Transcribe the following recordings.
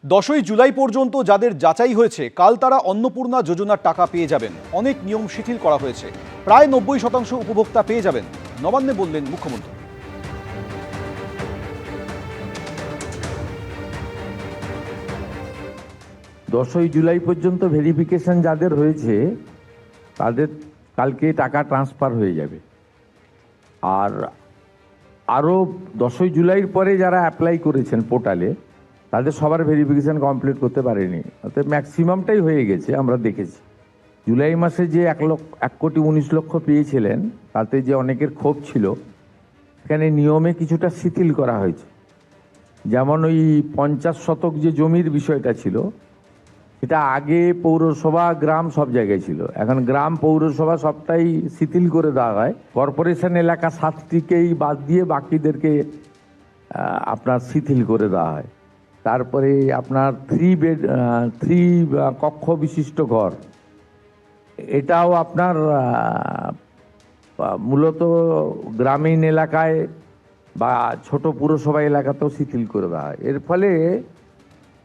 10ই জুলাই পর্যন্ত যাদের যাচাই হয়েছে কাল তারা অন্নপূর্ণা যোজনার টাকা পেয়ে যাবেন। অনেক নিয়ম শিথিল করা হয়েছে, প্রায় 90% উপভোক্তা পেয়ে যাবেন, নবান্নে বললেন মুখ্যমন্ত্রী। 10ই জুলাই পর্যন্ত ভেরিফিকেশন যাদের হয়েছে তাদের কালকে টাকা ট্রান্সফার হয়ে যাবে। আর আরও 10ই জুলাইয়ের পরে যারা অ্যাপ্লাই করেছেন পোর্টালে তাদের সবার ভেরিফিকেশন কমপ্লিট করতে পারেনি, অর্থাৎ ম্যাক্সিমামটাই হয়ে গেছে। আমরা দেখেছি জুলাই মাসে যে 1,19,00,000 পেয়েছিলেন তাতে যে অনেকের ক্ষোভ ছিল, এখানে নিয়মে কিছুটা শিথিল করা হয়েছে। যেমন ওই 50 শতক যে জমির বিষয়টা ছিল, সেটা আগে পৌরসভা গ্রাম সব জায়গায় ছিল, এখন গ্রাম পৌরসভা সবটাই শিথিল করে দেওয়া হয়। কর্পোরেশন এলাকা 7টিকেই বাদ দিয়ে বাকিদেরকে আপনার শিথিল করে দেওয়া হয়। তারপরে আপনার 3 কক্ষ বিশিষ্ট ঘর, এটাও আপনার মূলত গ্রামীণ এলাকায় বা ছোট পুরসভা এলাকাতেও শিথিল করে দেওয়া হয়। এর ফলে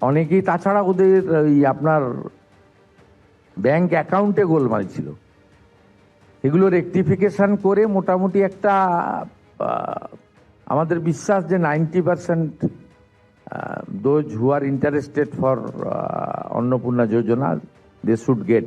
অনেকেই, তাছাড়া ওদের ওই আপনার ব্যাংক অ্যাকাউন্টে গোলমাল ছিল, এগুলো রেকটিফিকেশন করে মোটামুটি একটা আমাদের বিশ্বাস যে 90% those who are interested for Annapurna Yojana they should gate.